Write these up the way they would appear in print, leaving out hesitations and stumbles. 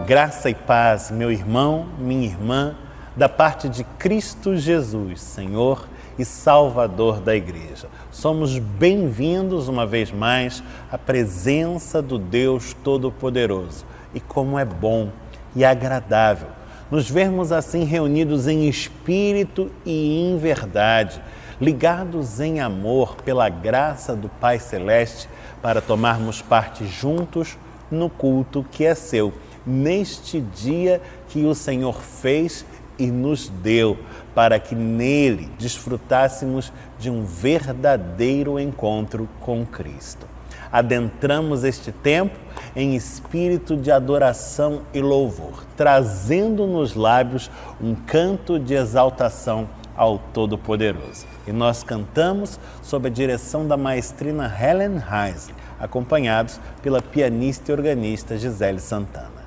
Graça e paz, meu irmão, minha irmã, da parte de Cristo Jesus, Senhor e Salvador da Igreja. Somos bem-vindos uma vez mais à presença do Deus Todo-Poderoso. E como é bom e agradável nos vermos assim reunidos em espírito e em verdade, ligados em amor pela graça do Pai Celeste, para tomarmos parte juntos no culto que é seu, neste dia que o Senhor fez e nos deu, para que nele desfrutássemos de um verdadeiro encontro com Cristo. Adentramos este tempo em espírito de adoração e louvor, trazendo nos lábios um canto de exaltação ao Todo-Poderoso. E nós cantamos sob a direção da maestrina Helen Heise, acompanhados pela pianista e organista Gisele Santana.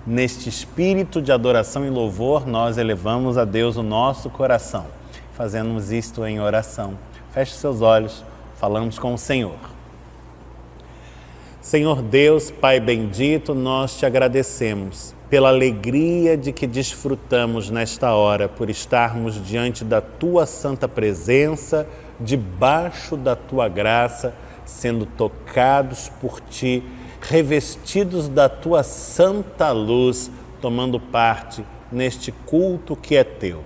Neste espírito de adoração e louvor, nós elevamos a Deus o nosso coração. Fazemos isto em oração. Feche seus olhos, falamos com o Senhor. Senhor Deus, Pai bendito, nós te agradecemos pela alegria de que desfrutamos nesta hora, por estarmos diante da Tua santa presença, debaixo da Tua graça, sendo tocados por Ti, revestidos da Tua santa luz, tomando parte neste culto que é Teu.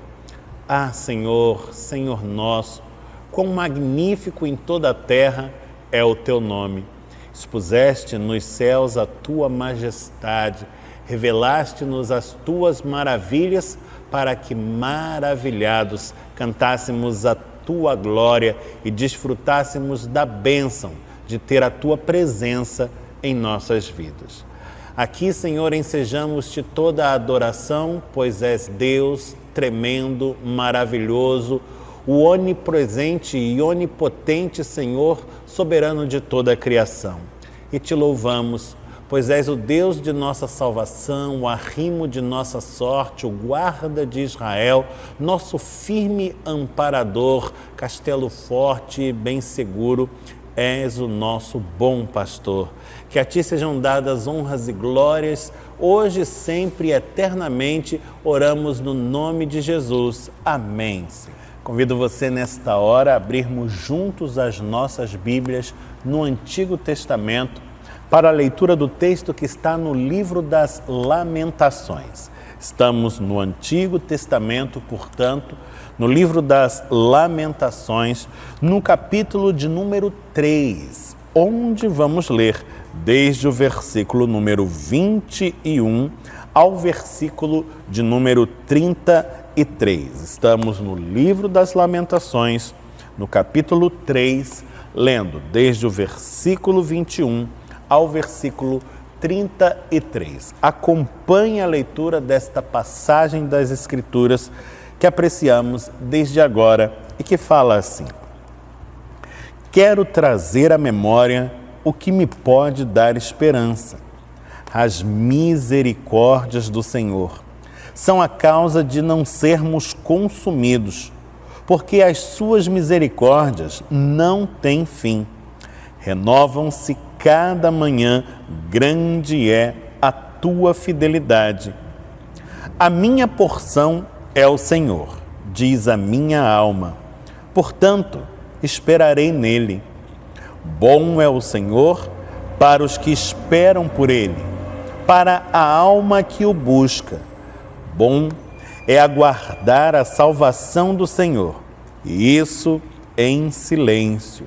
Ah, Senhor, Senhor nosso, quão magnífico em toda a terra é o Teu nome. Expuseste nos céus a Tua majestade, revelaste-nos as Tuas maravilhas, para que, maravilhados, cantássemos a Tua glória e desfrutássemos da bênção de ter a Tua presença em nossas vidas. Aqui, Senhor, ensejamos-te toda a adoração, pois és Deus tremendo, maravilhoso, o onipresente e onipotente Senhor, soberano de toda a criação. E te louvamos, pois és o Deus de nossa salvação, o arrimo de nossa sorte, o guarda de Israel, nosso firme amparador, castelo forte e bem seguro. És o nosso bom pastor. Que a ti sejam dadas honras e glórias, hoje, sempre e eternamente. Oramos no nome de Jesus. Amém. Convido você nesta hora a abrirmos juntos as nossas Bíblias no Antigo Testamento para a leitura do texto que está no livro das Lamentações. Estamos no Antigo Testamento, portanto, no livro das Lamentações, no capítulo de número 3, onde vamos ler desde o versículo número 21 ao versículo de número 33. Estamos no livro das Lamentações, no capítulo 3, lendo desde o versículo 21 ao versículo 33. Acompanhe a leitura desta passagem das Escrituras que apreciamos desde agora e que fala assim: quero trazer à memória o que me pode dar esperança. As misericórdias do Senhor são a causa de não sermos consumidos, porque as suas misericórdias não têm fim. Renovam-se cada manhã, grande é a tua fidelidade. A minha porção é o Senhor, diz a minha alma. Portanto, esperarei nele. Bom é o Senhor para os que esperam por ele, para a alma que o busca. Bom é aguardar a salvação do Senhor, e isso em silêncio.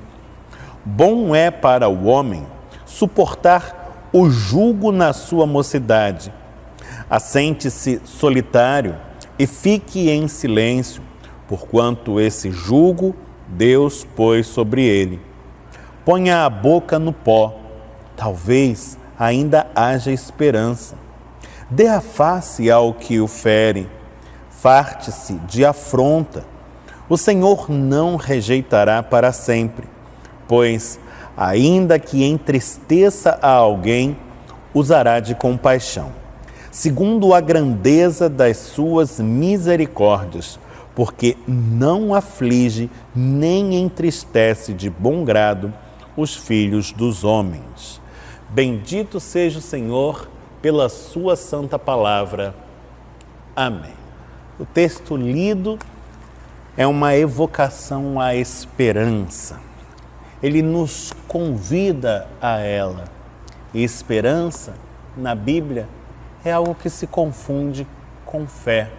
Bom é para o homem suportar o jugo na sua mocidade. Assente-se solitário e fique em silêncio, porquanto esse jugo Deus pôs sobre ele. Ponha a boca no pó, talvez ainda haja esperança. Dê a face ao que o fere, farte-se de afronta. O Senhor não rejeitará para sempre, pois, ainda que entristeça a alguém, usará de compaixão, segundo a grandeza das suas misericórdias, porque não aflige nem entristece de bom grado os filhos dos homens. Bendito seja o Senhor pela sua santa palavra. Amém. O texto lido é uma evocação à esperança. Ele nos convida a ela. E esperança, na Bíblia, é algo que se confunde com fé,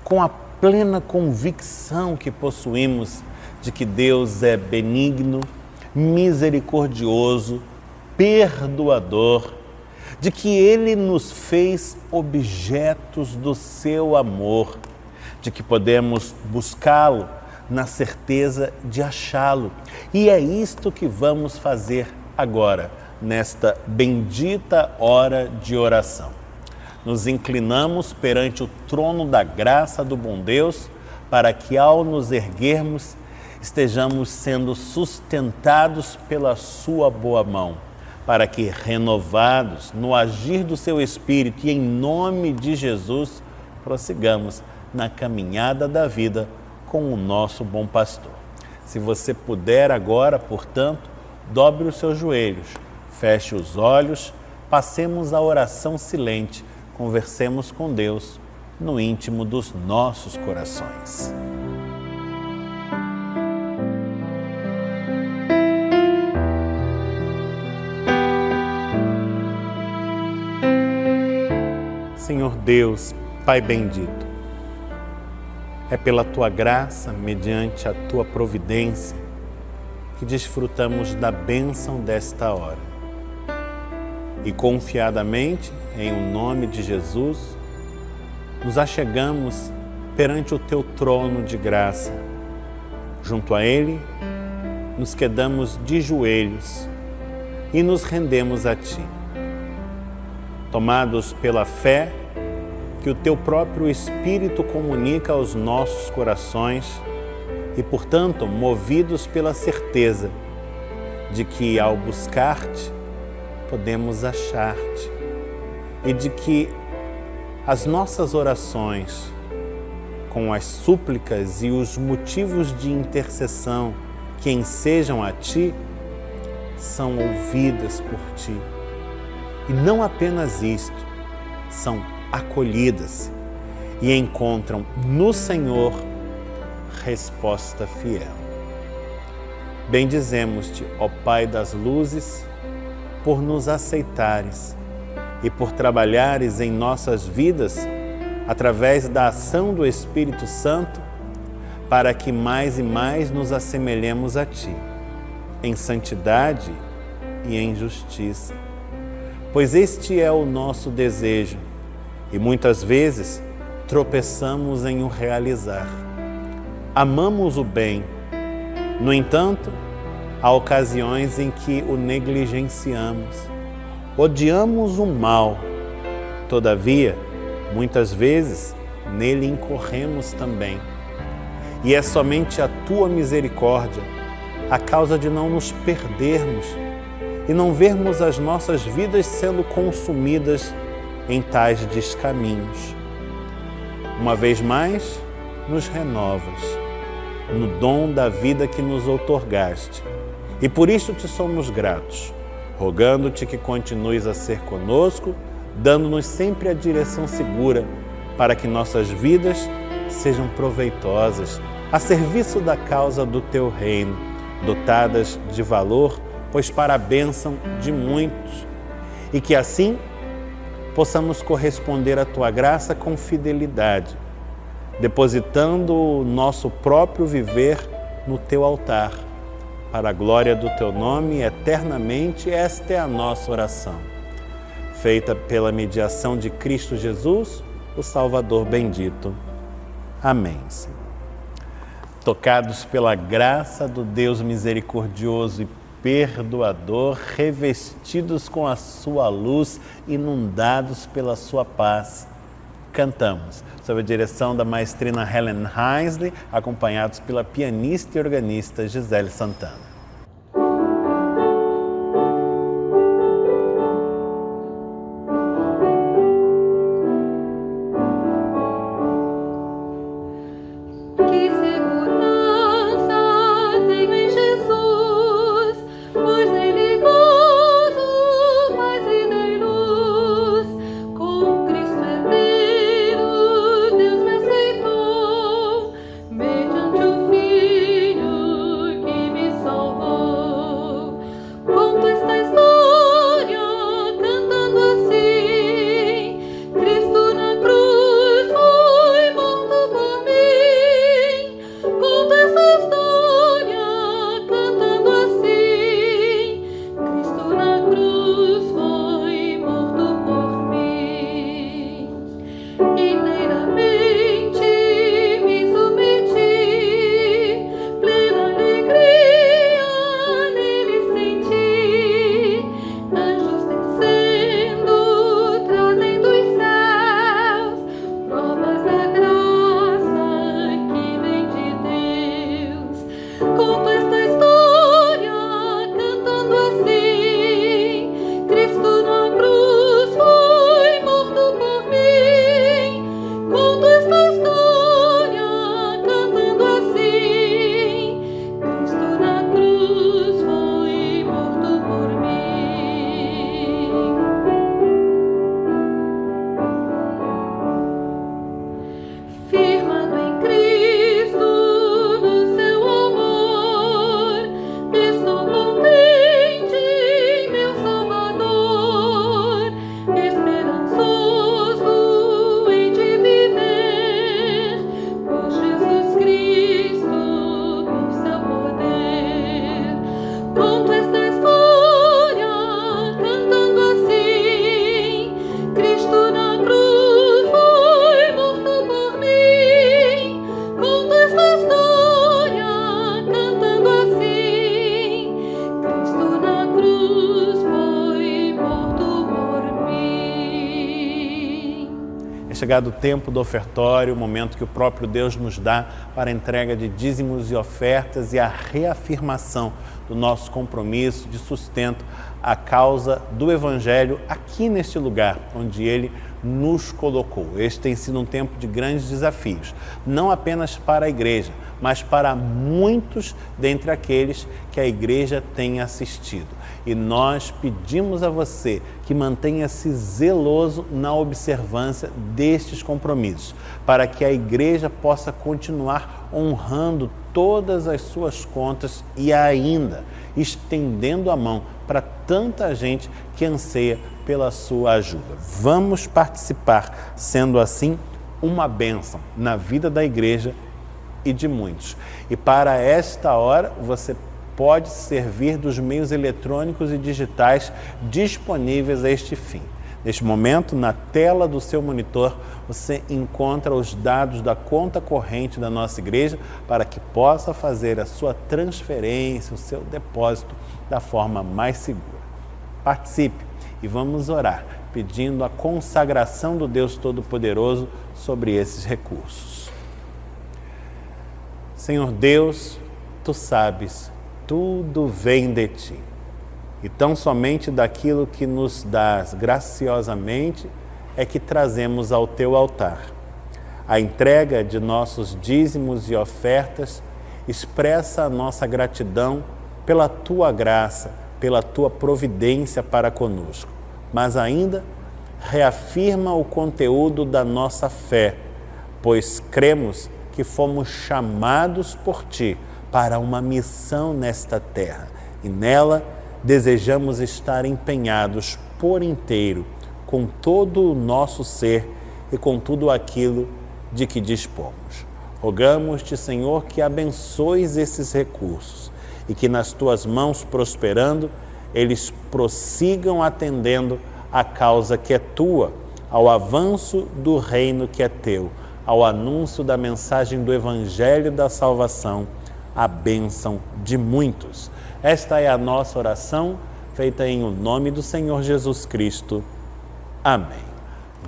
com a plena convicção que possuímos de que Deus é benigno, misericordioso, perdoador, de que Ele nos fez objetos do seu amor, de que podemos buscá-lo na certeza de achá-lo. E é isto que vamos fazer agora, nesta bendita hora de oração. Nos inclinamos perante o trono da graça do bom Deus, para que ao nos erguermos, estejamos sendo sustentados pela sua boa mão, para que, renovados no agir do seu Espírito e em nome de Jesus, prossigamos na caminhada da vida com o nosso bom pastor. Se você puder agora, portanto, dobre os seus joelhos, feche os olhos, passemos a oração silente, conversemos com Deus no íntimo dos nossos corações. Senhor Deus, Pai bendito, é pela Tua graça, mediante a Tua providência, que desfrutamos da bênção desta hora. E confiadamente, em o nome de Jesus, nos achegamos perante o Teu trono de graça. Junto a Ele, nos quedamos de joelhos e nos rendemos a Ti. Tomados pela fé que o Teu próprio Espírito comunica aos nossos corações, e, portanto, movidos pela certeza de que, ao buscar-te, podemos achar-te e de que as nossas orações, com as súplicas e os motivos de intercessão que ensejam a Ti, são ouvidas por Ti. E não apenas isto, são acolhidas e encontram no Senhor resposta fiel. Bendizemos-te, ó Pai das luzes, por nos aceitares e por trabalhares em nossas vidas através da ação do Espírito Santo, para que mais e mais nos assemelhemos a Ti, em santidade e em justiça. Pois este é o nosso desejo e muitas vezes tropeçamos em o realizar. Amamos o bem, no entanto, há ocasiões em que o negligenciamos. Odiamos o mal, todavia, muitas vezes nele incorremos também. E é somente a Tua misericórdia a causa de não nos perdermos e não vermos as nossas vidas sendo consumidas em tais descaminhos. Uma vez mais, nos renovas no dom da vida que nos outorgaste. E por isso te somos gratos, rogando-te que continues a ser conosco, dando-nos sempre a direção segura para que nossas vidas sejam proveitosas, a serviço da causa do Teu reino, dotadas de valor, pois para a bênção de muitos, e que assim possamos corresponder à Tua graça com fidelidade, depositando o nosso próprio viver no Teu altar, para a glória do Teu nome eternamente. Esta é a nossa oração, feita pela mediação de Cristo Jesus, o Salvador bendito. Amém, Senhor. Tocados pela graça do Deus misericordioso e perdoador, revestidos com a sua luz, inundados pela sua paz, cantamos, sob a direção da maestrina Helen Heinsley, acompanhados pela pianista e organista Gisele Santana. Mediante o Filho que me salvou. É chegado o tempo do ofertório, o momento que o próprio Deus nos dá para a entrega de dízimos e ofertas e a reafirmação do nosso compromisso de sustento à causa do Evangelho aqui neste lugar onde Ele nos colocou. Este tem sido um tempo de grandes desafios, não apenas para a igreja, mas para muitos dentre aqueles que a igreja tem assistido. E nós pedimos a você que mantenha-se zeloso na observância destes compromissos, para que a igreja possa continuar honrando todas as suas contas e ainda estendendo a mão para tanta gente que anseia pela sua ajuda. Vamos participar, sendo assim uma bênção na vida da igreja e de muitos. E para esta hora você pode servir dos meios eletrônicos e digitais disponíveis a este fim. Neste momento, na tela do seu monitor, você encontra os dados da conta corrente da nossa igreja para que possa fazer a sua transferência, o seu depósito da forma mais segura. Participe e vamos orar, pedindo a consagração do Deus Todo-Poderoso sobre esses recursos. Senhor Deus, Tu sabes, tudo vem de Ti. E tão somente daquilo que nos dás graciosamente é que trazemos ao Teu altar. A entrega de nossos dízimos e ofertas expressa a nossa gratidão pela Tua graça, pela Tua providência para conosco, mas ainda reafirma o conteúdo da nossa fé, pois cremos que fomos chamados por Ti para uma missão nesta terra e nela desejamos estar empenhados por inteiro, com todo o nosso ser e com tudo aquilo de que dispomos. Rogamos-te, Senhor, que abençoes esses recursos e que nas Tuas mãos prosperando, eles prossigam atendendo à causa que é Tua, ao avanço do reino que é Teu, ao anúncio da mensagem do Evangelho da salvação, a bênção de muitos. Esta é a nossa oração, feita em o nome do Senhor Jesus Cristo. Amém.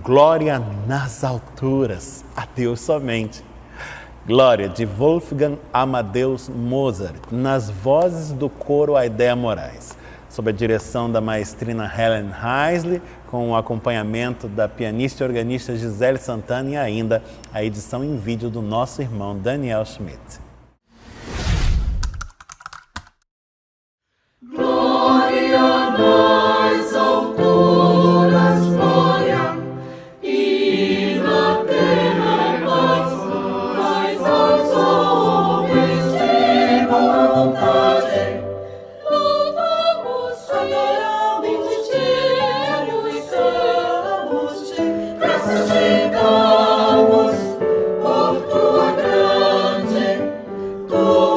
Glória nas alturas, a Deus somente. Glória de Wolfgang Amadeus Mozart, nas vozes do coro Aidea Moraes, sob a direção da maestrina Helen Heisley, com o acompanhamento da pianista e organista Gisele Santana e ainda a edição em vídeo do nosso irmão Daniel Schmidt. Glória nas alturas, glória, e na terra paz aos homens de boa vontade. Louvamos-te, glorificamos-te, graças te damos por tua grande glória.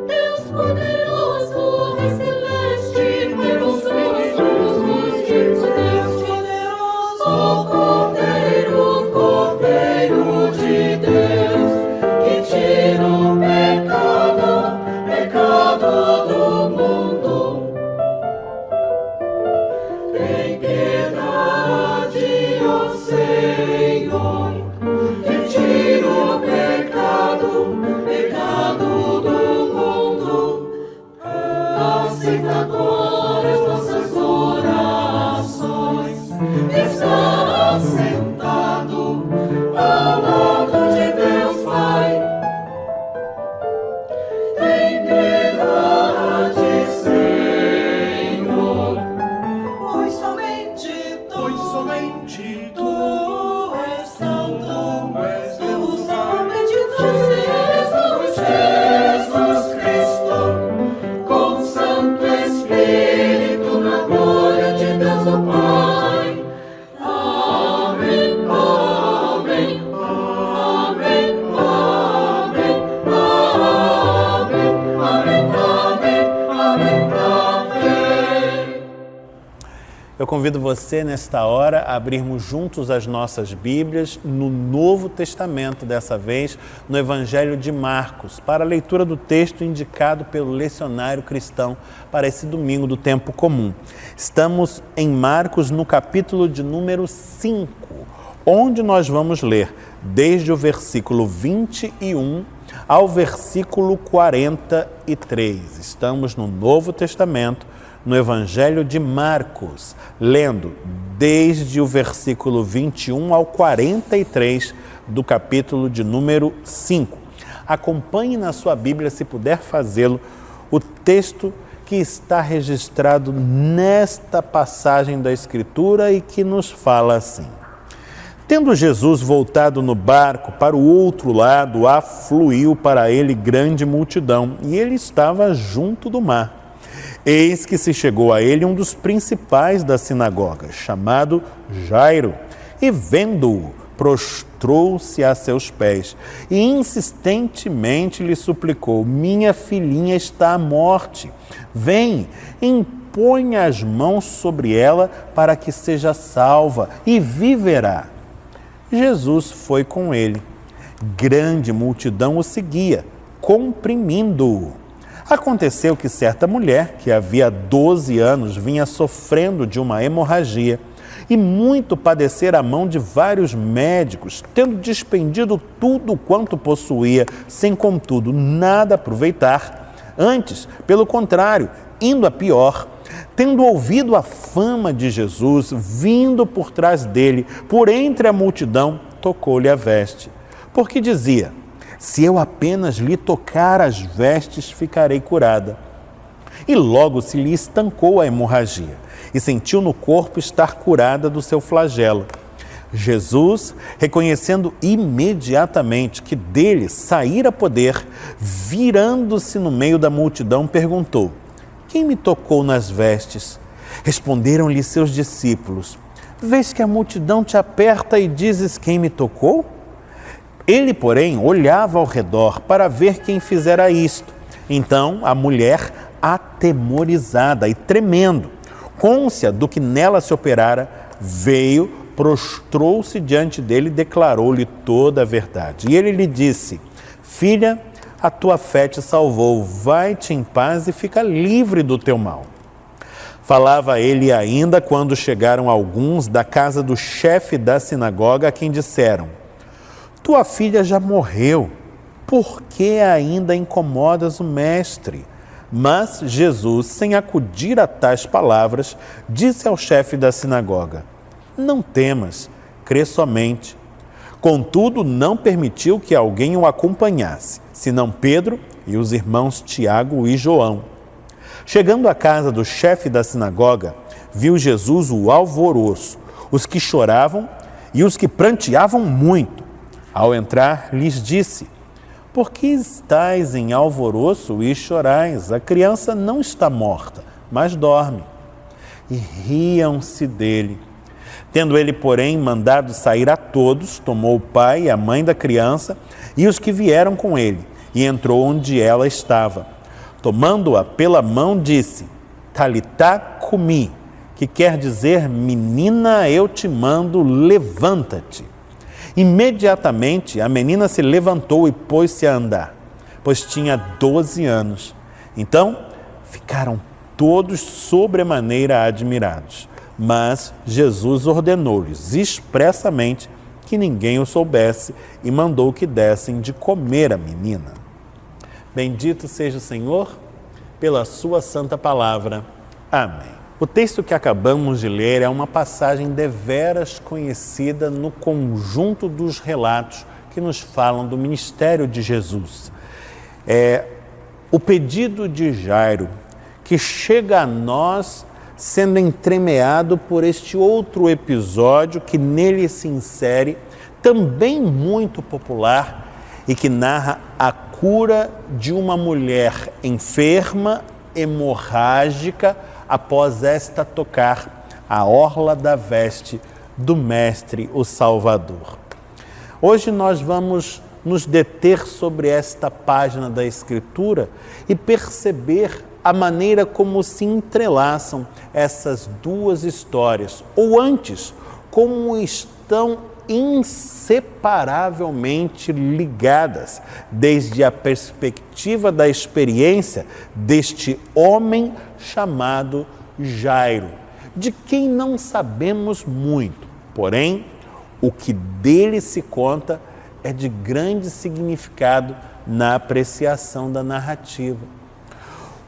Deus poderoso, Rei celeste, pelos anjos de Deus poderoso, Cordeiro de Deus, que tira o pecado do mundo. Tem piedade, ó Senhor, que tira o pecado do mundo. Aceita agora as nossas orações. Está sentado ao lado de Deus Pai. Tem piedade, Senhor, pois somente Tu és santo, Deus bendito Jesus Cristo, com Santo Espírito, na glória de Deus o Pai. Amém. Eu convido você, nesta hora, a abrirmos juntos as nossas Bíblias no Novo Testamento, dessa vez no Evangelho de Marcos, para a leitura do texto indicado pelo lecionário cristão para esse domingo do tempo comum. Estamos em Marcos, no capítulo de número 5, onde nós vamos ler desde o versículo 21 ao versículo 43. Estamos no Novo Testamento, no Evangelho de Marcos, lendo desde o versículo 21 ao 43 do capítulo de número 5. Acompanhe na sua Bíblia, se puder fazê-lo, o texto que está registrado nesta passagem da Escritura e que nos fala assim. Tendo Jesus voltado no barco para o outro lado, afluiu para ele grande multidão, e ele estava junto do mar. Eis que se chegou a ele um dos principais da sinagoga, chamado Jairo, e vendo-o, prostrou-se a seus pés e insistentemente lhe suplicou: minha filhinha está à morte, vem, impõe as mãos sobre ela para que seja salva e viverá. Jesus foi com ele. Grande multidão o seguia, comprimindo-o. Aconteceu que certa mulher, que havia 12 anos, vinha sofrendo de uma hemorragia e muito padecera a mão de vários médicos, tendo despendido tudo quanto possuía, sem contudo nada aproveitar. Antes, pelo contrário, indo a pior, tendo ouvido a fama de Jesus, vindo por trás dele, por entre a multidão, tocou-lhe a veste, porque dizia: se eu apenas lhe tocar as vestes, ficarei curada. E logo se lhe estancou a hemorragia e sentiu no corpo estar curada do seu flagelo. Jesus, reconhecendo imediatamente que dele saíra poder, virando-se no meio da multidão, perguntou: quem me tocou nas vestes? Responderam-lhe seus discípulos: vês que a multidão te aperta e dizes: quem me tocou? Ele, porém, olhava ao redor para ver quem fizera isto. Então a mulher, atemorizada e tremendo, cônscia do que nela se operara, veio, prostrou-se diante dele e declarou-lhe toda a verdade. E ele lhe disse: filha, a tua fé te salvou, vai-te em paz e fica livre do teu mal. Falava ele ainda quando chegaram alguns da casa do chefe da sinagoga, a quem disseram: tua filha já morreu, por que ainda incomodas o mestre? Mas Jesus, sem acudir a tais palavras, disse ao chefe da sinagoga: não temas, crê somente. Contudo, não permitiu que alguém o acompanhasse, senão Pedro e os irmãos Tiago e João. Chegando à casa do chefe da sinagoga, viu Jesus o alvoroço, os que choravam e os que pranteavam muito. Ao entrar, lhes disse: por que estáis em alvoroço e chorais? A criança não está morta, mas dorme. E riam-se dele. Tendo ele, porém, mandado sair a todos, tomou o pai e a mãe da criança e os que vieram com ele, e entrou onde ela estava. Tomando-a pela mão, disse: Talitá cumi, que quer dizer: menina, eu te mando, levanta-te. Imediatamente a menina se levantou e pôs-se a andar, pois tinha 12 anos. Então ficaram todos sobremaneira admirados. Mas Jesus ordenou-lhes expressamente que ninguém o soubesse e mandou que dessem de comer a menina. Bendito seja o Senhor pela sua santa palavra. Amém. O texto que acabamos de ler é uma passagem deveras conhecida no conjunto dos relatos que nos falam do ministério de Jesus. É o pedido de Jairo, que chega a nós sendo entremeado por este outro episódio que nele se insere, também muito popular, e que narra a cura de uma mulher enferma, hemorrágica, após esta tocar a orla da veste do Mestre, o Salvador. Hoje nós vamos nos deter sobre esta página da Escritura e perceber a maneira como se entrelaçam essas duas histórias, ou antes, como estão inseparavelmente ligadas, desde a perspectiva da experiência deste homem chamado Jairo, de quem não sabemos muito, porém, o que dele se conta é de grande significado na apreciação da narrativa.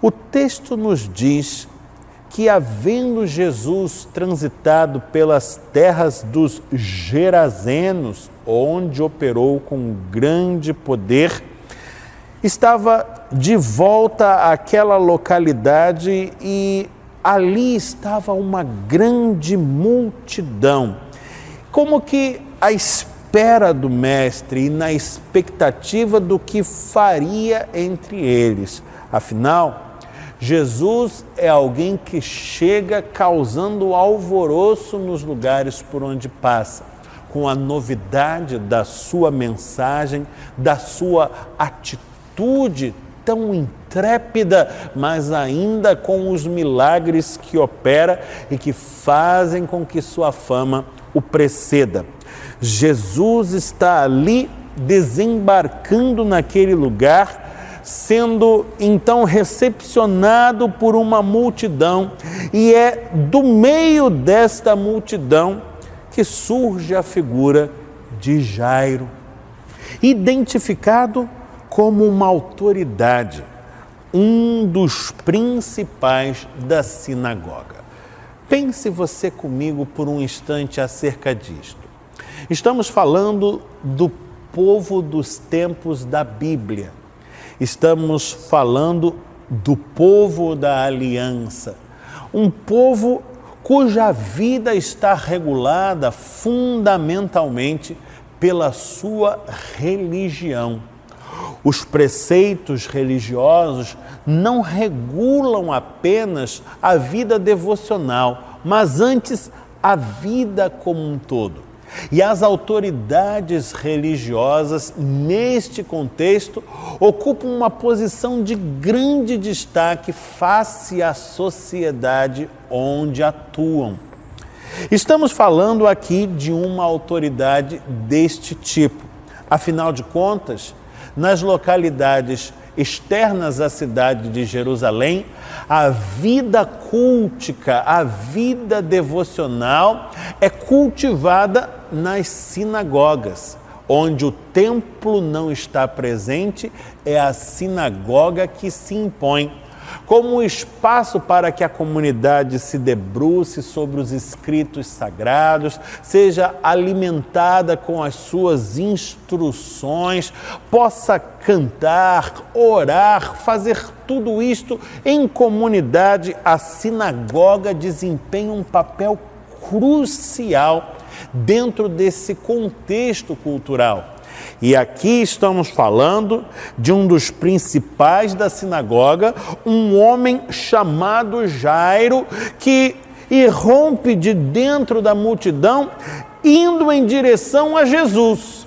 O texto nos diz que, havendo Jesus transitado pelas terras dos Gerazenos, onde operou com grande poder, estava de volta àquela localidade e ali estava uma grande multidão, como que à espera do Mestre e na expectativa do que faria entre eles. Afinal, Jesus é alguém que chega causando alvoroço nos lugares por onde passa, com a novidade da sua mensagem, da sua atitude tão intrépida, mas ainda com os milagres que opera e que fazem com que sua fama o preceda. Jesus está ali desembarcando naquele lugar, sendo então recepcionado por uma multidão, e é do meio desta multidão que surge a figura de Jairo, identificado como uma autoridade, um dos principais da sinagoga. Pense você comigo por um instante acerca disto. Estamos falando do povo dos tempos da Bíblia. Estamos falando do povo da aliança, um povo cuja vida está regulada fundamentalmente pela sua religião. Os preceitos religiosos não regulam apenas a vida devocional, mas antes a vida como um todo. E as autoridades religiosas, neste contexto, ocupam uma posição de grande destaque face à sociedade onde atuam. Estamos falando aqui de uma autoridade deste tipo. Afinal de contas, nas localidades externas à cidade de Jerusalém, a vida cultica, a vida devocional é cultivada nas sinagogas. Onde o templo não está presente, é a sinagoga que se impõe como espaço para que a comunidade se debruce sobre os escritos sagrados, seja alimentada com as suas instruções, possa cantar, orar, fazer tudo isto em comunidade. A sinagoga desempenha um papel crucial dentro desse contexto cultural. E aqui estamos falando de um dos principais da sinagoga, um homem chamado Jairo, que irrompe de dentro da multidão, indo em direção a Jesus.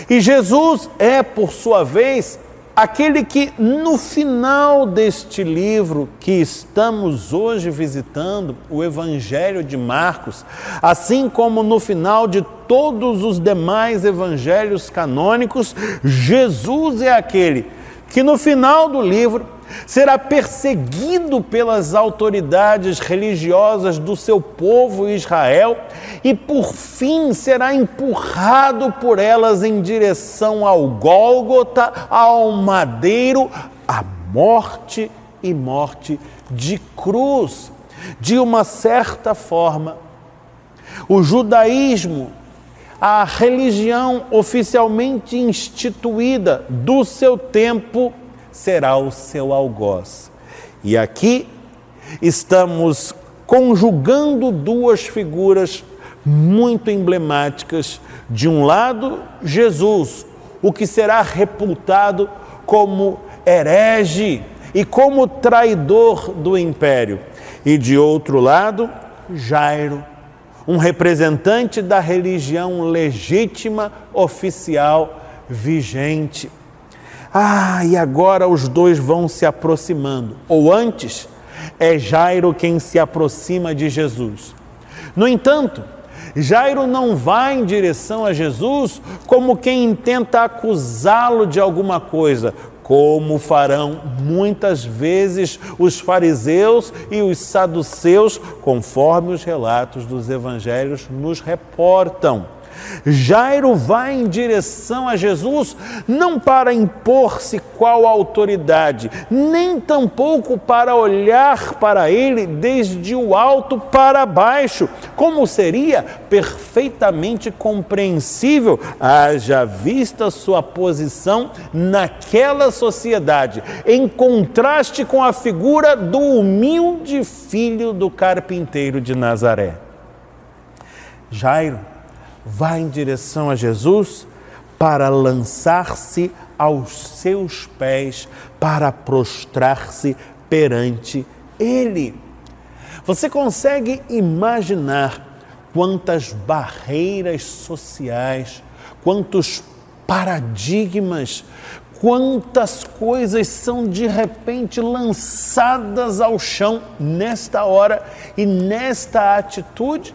E Jesus é, por sua vez, aquele que, no final deste livro que estamos hoje visitando, o Evangelho de Marcos, assim como no final de todos os demais evangelhos canônicos, Jesus é aquele que, no final do livro, será perseguido pelas autoridades religiosas do seu povo Israel e, por fim, será empurrado por elas em direção ao Gólgota, ao madeiro, à morte e morte de cruz. De uma certa forma, o judaísmo, a religião oficialmente instituída do seu tempo, será o seu algoz. E aqui estamos conjugando duas figuras muito emblemáticas. De um lado, Jesus, o que será reputado como herege e como traidor do império. E de outro lado, Jairo, um representante da religião legítima, oficial, vigente. E agora os dois vão se aproximando. Ou antes, é Jairo quem se aproxima de Jesus. No entanto, Jairo não vai em direção a Jesus como quem tenta acusá-lo de alguma coisa, como farão muitas vezes os fariseus e os saduceus, conforme os relatos dos evangelhos nos reportam. Jairo vai em direção a Jesus não para impor-se qual autoridade, nem tampouco para olhar para ele desde o alto para baixo, como seria perfeitamente compreensível, haja vista sua posição naquela sociedade, em contraste com a figura do humilde filho do carpinteiro de Nazaré. Jairo vai em direção a Jesus para lançar-se aos seus pés, para prostrar-se perante Ele. Você consegue imaginar quantas barreiras sociais, quantos paradigmas, quantas coisas são de repente lançadas ao chão nesta hora e nesta atitude?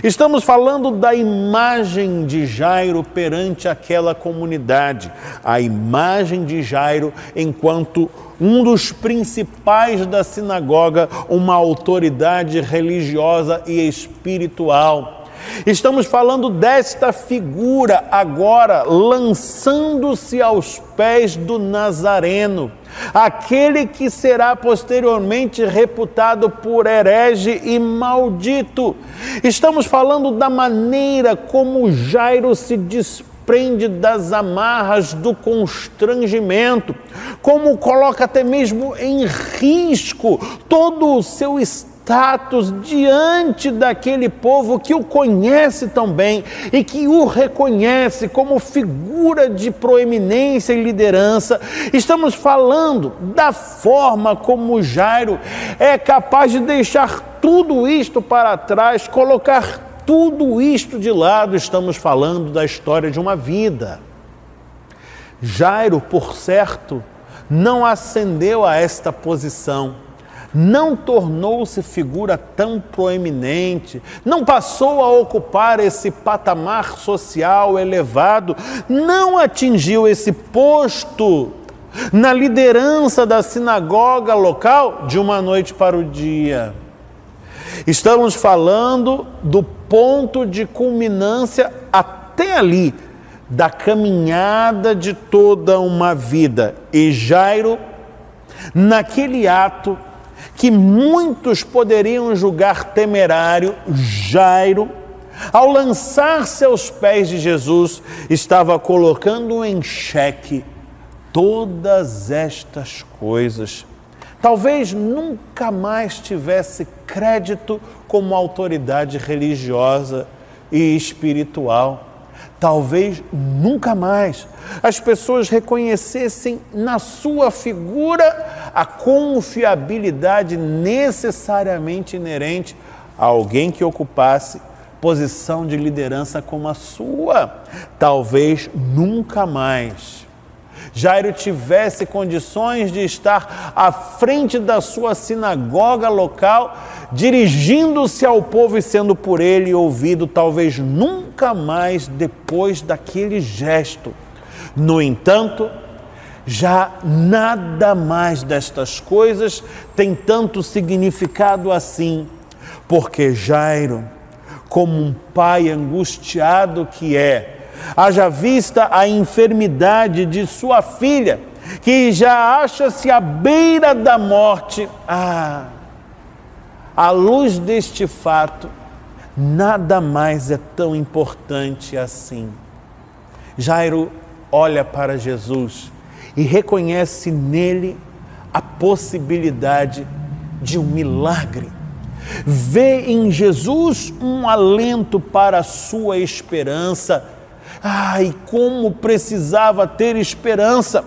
Estamos falando da imagem de Jairo perante aquela comunidade, a imagem de Jairo enquanto um dos principais da sinagoga, uma autoridade religiosa e espiritual. Estamos falando desta figura agora lançando-se aos pés do Nazareno, aquele que será posteriormente reputado por herege e maldito. Estamos falando da maneira como Jairo se desprende das amarras do constrangimento, como coloca até mesmo em risco todo o seu status diante daquele povo que o conhece tão bem e que o reconhece como figura de proeminência e liderança. Estamos falando da forma como Jairo é capaz de deixar tudo isto para trás, colocar tudo isto de lado. Estamos falando da história de uma vida. Jairo, por certo, não ascendeu a esta posição, não tornou-se figura tão proeminente, não passou a ocupar esse patamar social elevado, não atingiu esse posto na liderança da sinagoga local de uma noite para o dia. Estamos falando do ponto de culminância até ali, da caminhada de toda uma vida. E Jairo, naquele ato que muitos poderiam julgar temerário, Jairo, ao lançar-se aos pés de Jesus, estava colocando em xeque todas estas coisas. Talvez nunca mais tivesse crédito como autoridade religiosa e espiritual. Talvez nunca mais as pessoas reconhecessem na sua figura a confiabilidade necessariamente inerente a alguém que ocupasse posição de liderança como a sua. Talvez nunca mais Jairo tivesse condições de estar à frente da sua sinagoga local, dirigindo-se ao povo e sendo por ele ouvido. Talvez nunca mais depois daquele gesto. No entanto, já nada mais destas coisas tem tanto significado assim, porque Jairo, como um pai angustiado que é, haja vista a enfermidade de sua filha, que já acha-se à beira da morte, à luz deste fato, nada mais é tão importante assim. Jairo olha para Jesus e reconhece nele a possibilidade de um milagre. Vê em Jesus um alento para a sua esperança. E como precisava ter esperança,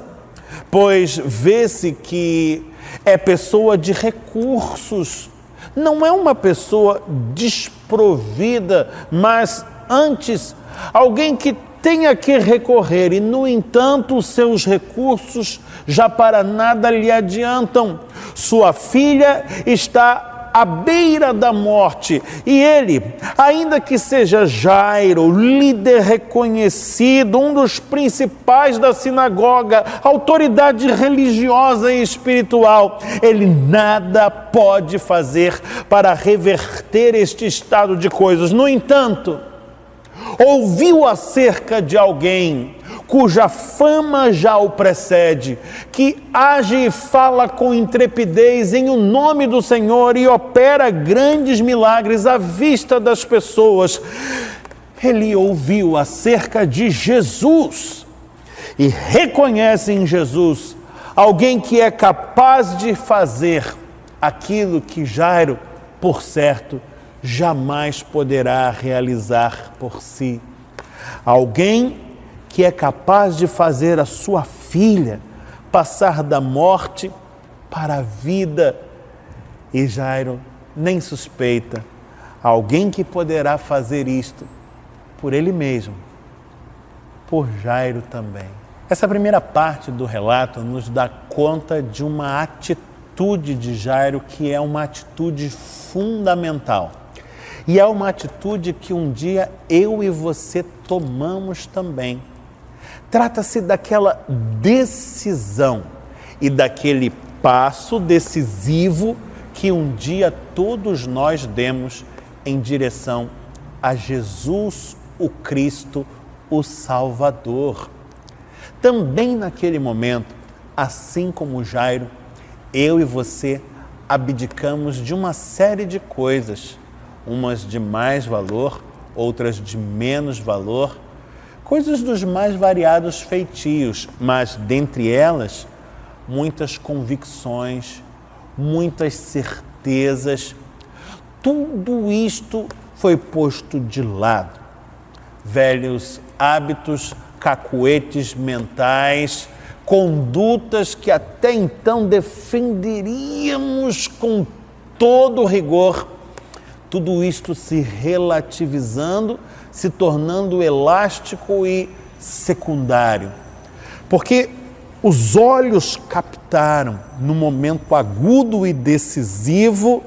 pois vê-se que é pessoa de recursos, não é uma pessoa desprovida, mas antes alguém que tenha que recorrer e, no entanto, os seus recursos já para nada lhe adiantam. Sua filha está à beira da morte e ele, ainda que seja Jairo, líder reconhecido, um dos principais da sinagoga, autoridade religiosa e espiritual, ele nada pode fazer para reverter este estado de coisas. No entanto, ouviu acerca de alguém cuja fama já o precede, que age e fala com intrepidez em o nome do Senhor e opera grandes milagres à vista das pessoas. Ele ouviu acerca de Jesus e reconhece em Jesus alguém que é capaz de fazer aquilo que Jairo, por certo, jamais poderá realizar por si. Alguém que é capaz de fazer a sua filha passar da morte para a vida. E Jairo nem suspeita. Alguém que poderá fazer isto por ele mesmo, por Jairo também. Essa primeira parte do relato nos dá conta de uma atitude de Jairo que é uma atitude fundamental. E é uma atitude que um dia eu e você tomamos também. Trata-se daquela decisão e daquele passo decisivo que um dia todos nós demos em direção a Jesus, o Cristo, o Salvador. Também naquele momento, assim como Jairo, eu e você abdicamos de uma série de coisas, umas de mais valor, outras de menos valor, coisas dos mais variados feitios, mas dentre elas, muitas convicções, muitas certezas. Tudo isto foi posto de lado. Velhos hábitos, cacuetes mentais, condutas que até então defenderíamos com todo rigor, tudo isto se relativizando, se tornando elástico e secundário. Porque os olhos captaram, no momento agudo e decisivo,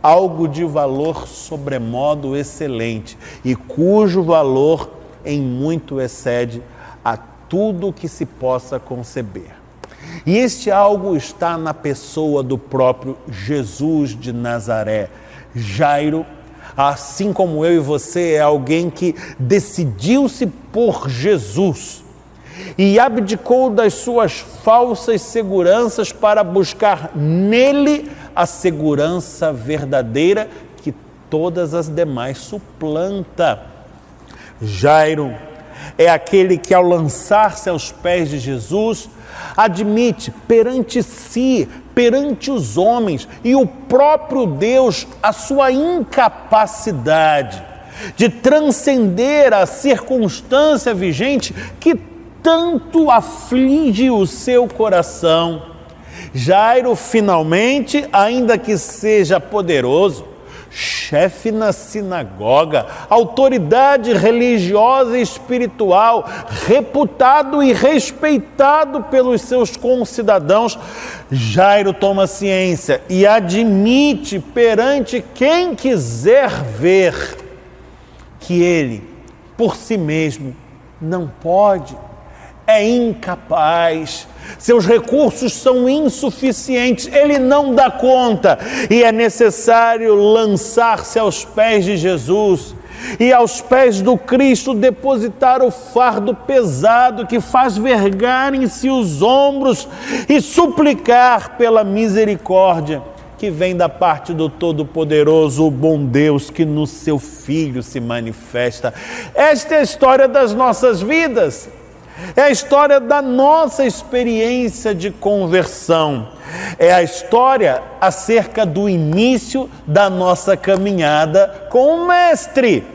algo de valor sobremodo excelente e cujo valor em muito excede a tudo que se possa conceber. E este algo está na pessoa do próprio Jesus de Nazaré. Jairo, assim como eu e você, é alguém que decidiu-se por Jesus e abdicou das suas falsas seguranças para buscar nele a segurança verdadeira que todas as demais suplanta. Jairo é aquele que, ao lançar-se aos pés de Jesus, admite perante si, perante os homens e o próprio Deus, a sua incapacidade de transcender a circunstância vigente que tanto aflige o seu coração. Jairo, finalmente, ainda que seja poderoso, chefe na sinagoga, autoridade religiosa e espiritual, reputado e respeitado pelos seus concidadãos, Jairo toma ciência e admite perante quem quiser ver que ele, por si mesmo, não pode, é incapaz, seus recursos são insuficientes, ele não dá conta e é necessário lançar-se aos pés de Jesus e aos pés do Cristo depositar o fardo pesado que faz vergarem-se os ombros e suplicar pela misericórdia que vem da parte do Todo-Poderoso, o bom Deus que no seu Filho se manifesta. Esta é a história das nossas vidas. É a história da nossa experiência de conversão. É a história acerca do início da nossa caminhada com o Mestre.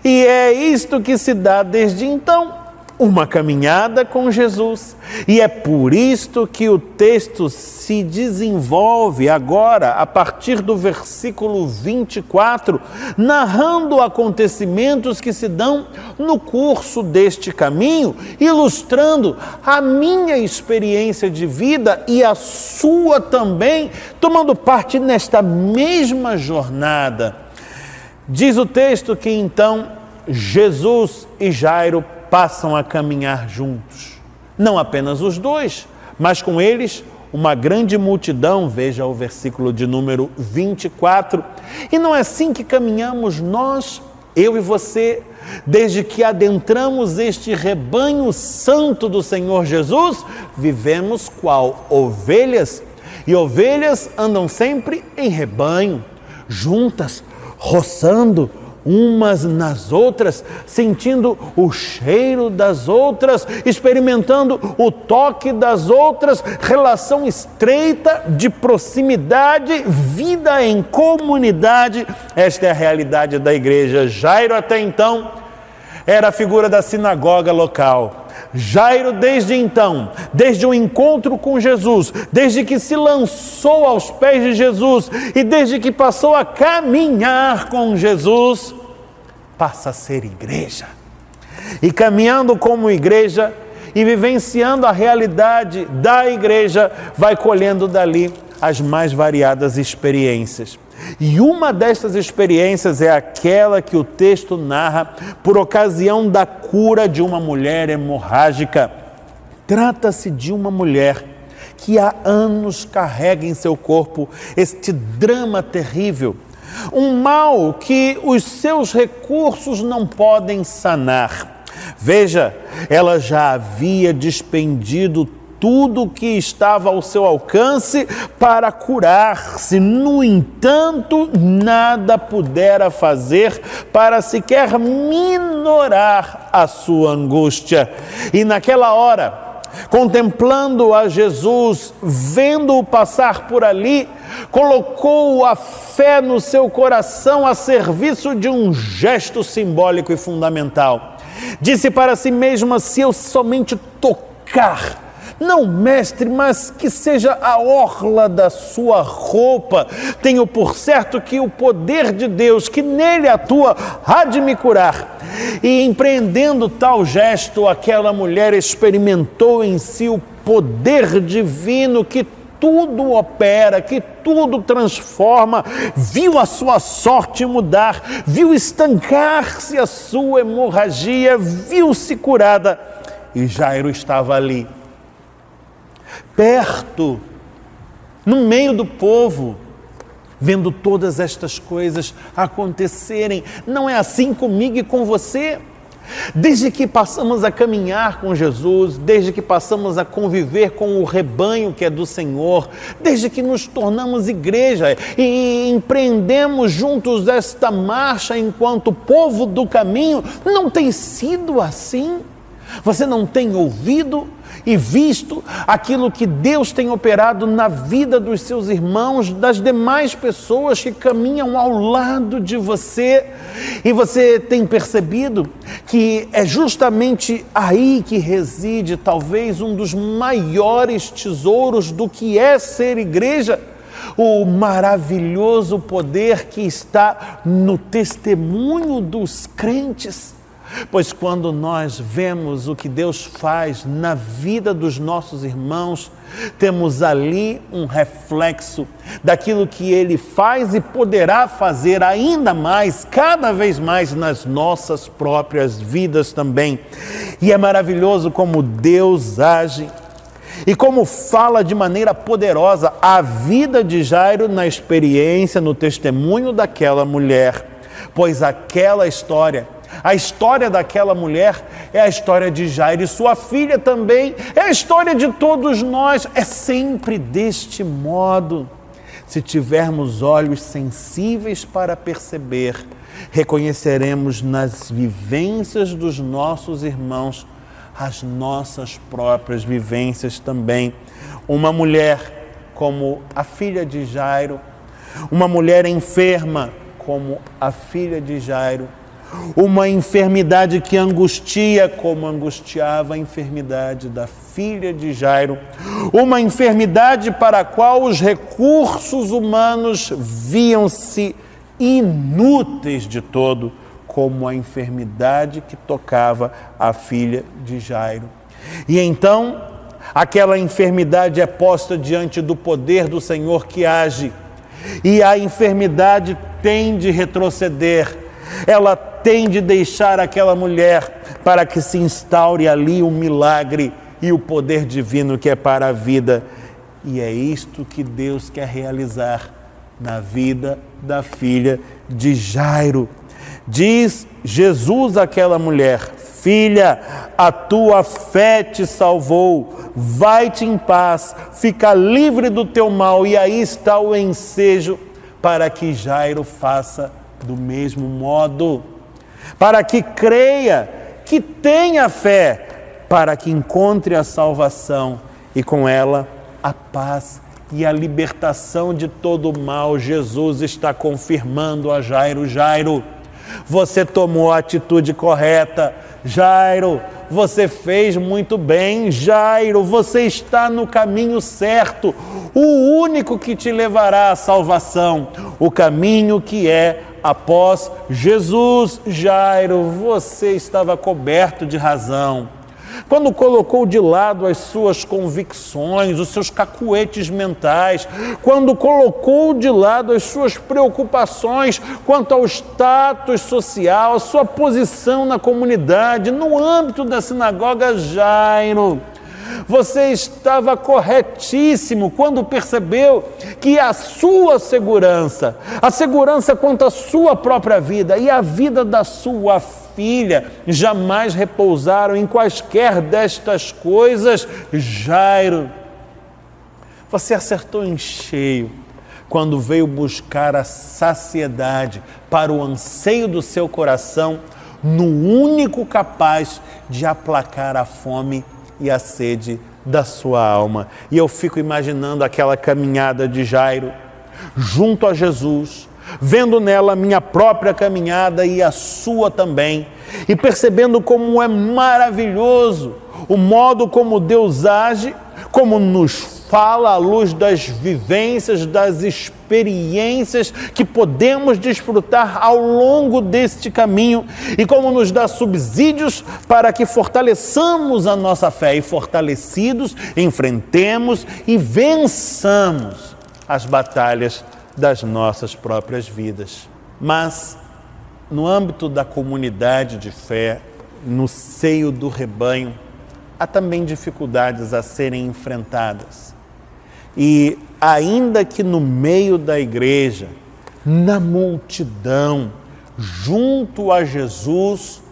E é isto que se dá desde então. uma caminhada com Jesus. E é por isto que o texto se desenvolve agora, a partir do versículo 24, narrando acontecimentos que se dão no curso deste caminho, ilustrando a minha experiência de vida e a sua também, tomando parte nesta mesma jornada. Diz o texto que então Jesus e Jairo passam a caminhar juntos. Não apenas os dois, mas com eles uma grande multidão, veja o versículo de número 24. E não é assim que caminhamos nós, eu e você, desde que adentramos este rebanho santo do Senhor Jesus, vivemos qual ovelhas, e ovelhas andam sempre em rebanho, juntas, roçando umas nas outras, sentindo o cheiro das outras, experimentando o toque das outras, relação estreita de proximidade, vida em comunidade. Esta é a realidade da igreja. Jairo até então era a figura da sinagoga local. Jairo desde então, desde o encontro com Jesus, desde que se lançou aos pés de Jesus e desde que passou a caminhar com Jesus, passa a ser igreja. E caminhando como igreja e vivenciando a realidade da igreja, vai colhendo dali as mais variadas experiências. E uma destas experiências é aquela que o texto narra por ocasião da cura de uma mulher hemorrágica. Trata-se de uma mulher que há anos carrega em seu corpo este drama terrível, um mal que os seus recursos não podem sanar. Veja, ela já havia despendido tudo o que estava ao seu alcance para curar-se. No entanto, nada pudera fazer para sequer minorar a sua angústia. E naquela hora, contemplando a Jesus, vendo-o passar por ali, colocou a fé no seu coração a serviço de um gesto simbólico e fundamental. Disse para si mesma: se eu somente tocar, não, mestre, mas que seja a orla da sua roupa, tenho por certo que o poder de Deus que nele atua há de me curar. E empreendendo tal gesto, aquela mulher experimentou em si o poder divino que tudo opera, que tudo transforma, viu a sua sorte mudar, viu estancar-se a sua hemorragia, viu-se curada. E Jairo estava ali, perto, no meio do povo, vendo todas estas coisas acontecerem. Não é assim comigo e com você? Desde que passamos a caminhar com Jesus, desde que passamos a conviver com o rebanho que é do Senhor, desde que nos tornamos igreja e empreendemos juntos esta marcha enquanto povo do caminho, não tem sido assim? Você não tem ouvido e visto aquilo que Deus tem operado na vida dos seus irmãos, das demais pessoas que caminham ao lado de você, e você tem percebido que é justamente aí que reside talvez um dos maiores tesouros do que é ser igreja, o maravilhoso poder que está no testemunho dos crentes. Pois quando nós vemos o que Deus faz na vida dos nossos irmãos, temos ali um reflexo daquilo que Ele faz e poderá fazer ainda mais, cada vez mais nas nossas próprias vidas também. E é maravilhoso como Deus age e como fala de maneira poderosa a vida de Jairo na experiência, no testemunho daquela mulher. Pois aquela história, a história daquela mulher é a história de Jairo e sua filha também, é a história de todos nós, é sempre deste modo. Se tivermos olhos sensíveis para perceber, reconheceremos nas vivências dos nossos irmãos as nossas próprias vivências também. Uma mulher como a filha de Jairo, uma mulher enferma como a filha de Jairo, uma enfermidade que angustia como angustiava a enfermidade da filha de Jairo, uma enfermidade para a qual os recursos humanos viam-se inúteis de todo, como a enfermidade que tocava a filha de Jairo. E então, aquela enfermidade é posta diante do poder do Senhor que age, e a enfermidade tem de retroceder, ela tem de deixar aquela mulher para que se instaure ali o milagre e o poder divino que é para a vida. E é isto que Deus quer realizar na vida da filha de Jairo. Diz Jesus àquela mulher: filha, a tua fé te salvou, vai-te em paz, fica livre do teu mal. E aí está o ensejo para que Jairo faça do mesmo modo, para que creia, que tenha fé, para que encontre a salvação e com ela a paz e a libertação de todo o mal. Jesus está confirmando a Jairo: Jairo, você tomou a atitude correta. Jairo, você fez muito bem. Jairo, você está no caminho certo, o único que te levará à salvação, o caminho que é após Jesus. Jairo, você estava coberto de razão quando colocou de lado as suas convicções, os seus cacuetes mentais, quando colocou de lado as suas preocupações quanto ao status social, a sua posição na comunidade, no âmbito da sinagoga. Jairo, você estava corretíssimo quando percebeu que a sua segurança, a segurança quanto à sua própria vida e a vida da sua filha, jamais repousaram em quaisquer destas coisas. Jairo, você acertou em cheio quando veio buscar a saciedade para o anseio do seu coração no único capaz de aplacar a fome e a sede da sua alma. E eu fico imaginando aquela caminhada de Jairo junto a Jesus, vendo nela a minha própria caminhada e a sua também, e percebendo como é maravilhoso o modo como Deus age, como nos fala à luz das vivências, das experiências que podemos desfrutar ao longo deste caminho, e como nos dá subsídios para que fortaleçamos a nossa fé, e fortalecidos enfrentemos e vençamos as batalhas das nossas próprias vidas. Mas no âmbito da comunidade de fé, no seio do rebanho, há também dificuldades a serem enfrentadas. E ainda que no meio da igreja, na multidão, junto a Jesus,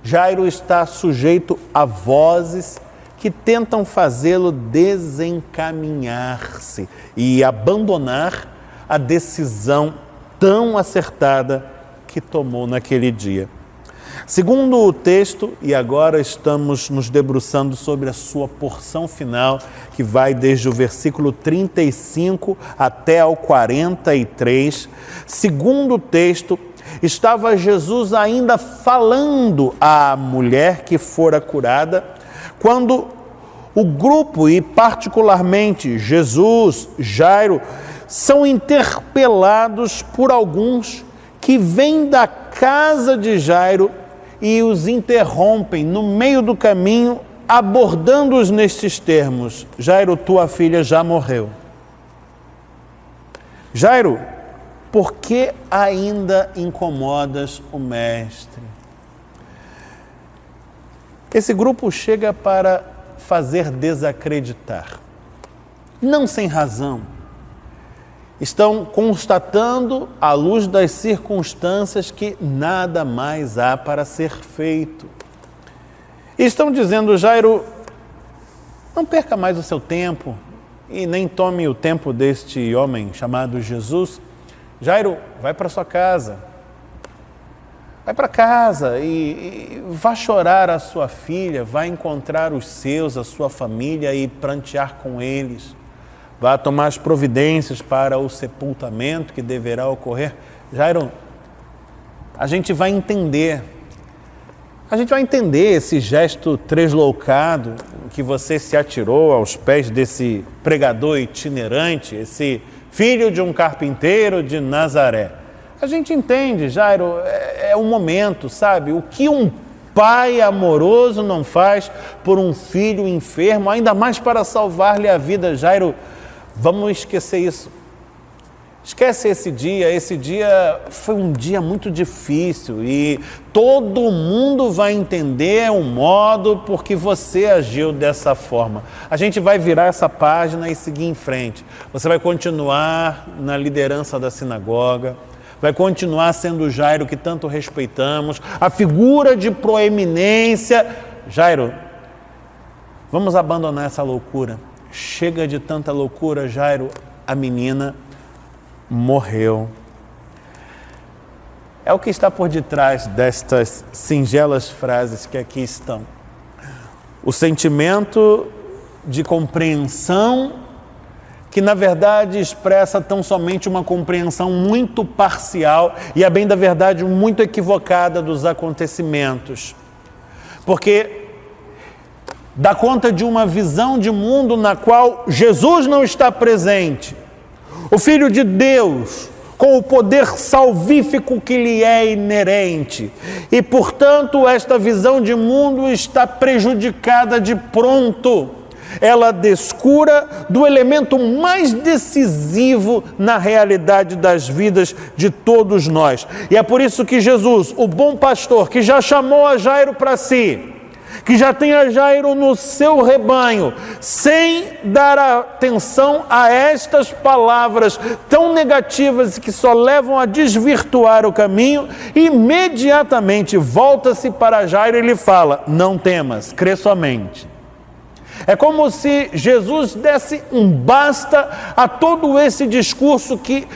Jairo está sujeito a vozes que tentam fazê-lo desencaminhar-se e abandonar a decisão tão acertada que tomou naquele dia. Segundo o texto, e agora estamos nos debruçando sobre a sua porção final, que vai desde o versículo 35 até ao 43, segundo o texto, estava Jesus ainda falando à mulher que fora curada, quando o grupo, e particularmente Jesus, Jairo, são interpelados por alguns que vêm da casa de Jairo e os interrompem no meio do caminho, abordando-os nestes termos: Jairo, tua filha já morreu. Jairo, por que ainda incomodas o mestre? Esse grupo chega para fazer desacreditar, não sem razão. Estão constatando, à luz das circunstâncias, que nada mais há para ser feito. Estão dizendo: Jairo, não perca mais o seu tempo e nem tome o tempo deste homem chamado Jesus. Jairo, vai para sua casa. Vai para casa e vá chorar a sua filha, vá encontrar os seus, a sua família e prantear com eles. Vá tomar as providências para o sepultamento que deverá ocorrer. Jairo, a gente vai entender. A gente vai entender esse gesto tresloucado que você se atirou aos pés desse pregador itinerante, esse filho de um carpinteiro de Nazaré. A gente entende, Jairo, é um momento, sabe? O que um pai amoroso não faz por um filho enfermo, ainda mais para salvar-lhe a vida. Jairo, vamos esquecer isso. Esquece esse dia foi um dia muito difícil e todo mundo vai entender o modo por que você agiu dessa forma. A gente vai virar essa página e seguir em frente. Você vai continuar na liderança da sinagoga, vai continuar sendo o Jairo que tanto respeitamos, a figura de proeminência. Jairo, vamos abandonar essa loucura. Chega de tanta loucura, Jairo. A menina morreu. É o que está por detrás destas singelas frases que aqui estão. O sentimento de compreensão que, na verdade, expressa tão somente uma compreensão muito parcial e, a bem da verdade, muito equivocada dos acontecimentos. Porque dá conta de uma visão de mundo na qual Jesus não está presente. O Filho de Deus, com o poder salvífico que lhe é inerente. E, portanto, esta visão de mundo está prejudicada de pronto. Ela descura do elemento mais decisivo na realidade das vidas de todos nós. E é por isso que Jesus, o bom pastor, que já chamou a Jairo para si, que já tem a Jairo no seu rebanho, sem dar atenção a estas palavras tão negativas que só levam a desvirtuar o caminho, imediatamente volta-se para Jairo e lhe fala: não temas, crê somente. É como se Jesus desse um basta a todo esse discurso que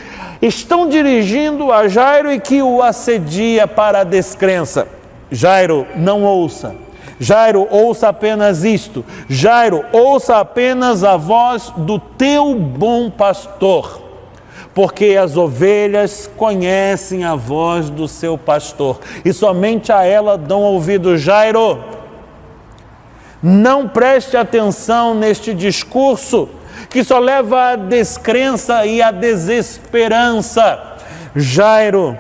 estão dirigindo a Jairo e que o assedia para a descrença. Jairo, não ouça. Jairo, ouça apenas isto. Jairo, ouça apenas a voz do teu bom pastor, porque as ovelhas conhecem a voz do seu pastor e somente a ela dão ouvido. Jairo, não preste atenção neste discurso que só leva à descrença e à desesperança. Jairo,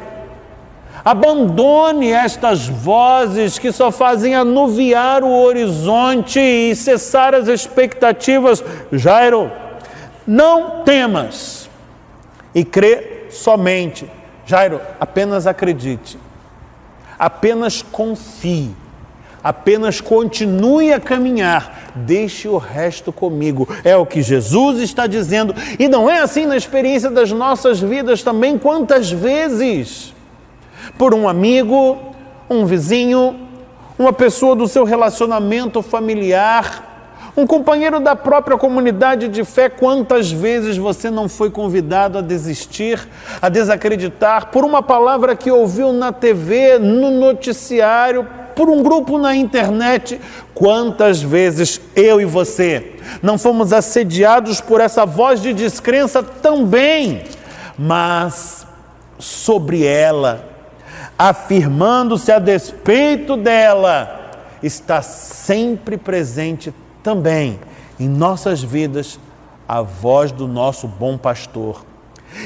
abandone estas vozes que só fazem anuviar o horizonte e cessar as expectativas. Jairo, não temas e crê somente. Jairo, apenas acredite, apenas confie, apenas continue a caminhar, deixe o resto comigo. É o que Jesus está dizendo. E não é assim na experiência das nossas vidas também? Quantas vezes, por um amigo, um vizinho, uma pessoa do seu relacionamento familiar, um companheiro da própria comunidade de fé, quantas vezes você não foi convidado a desistir, a desacreditar, por uma palavra que ouviu na TV, no noticiário, por um grupo na internet? Quantas vezes eu e você não fomos assediados por essa voz de descrença também, mas sobre ela, afirmando-se a despeito dela, está sempre presente também em nossas vidas a voz do nosso bom pastor.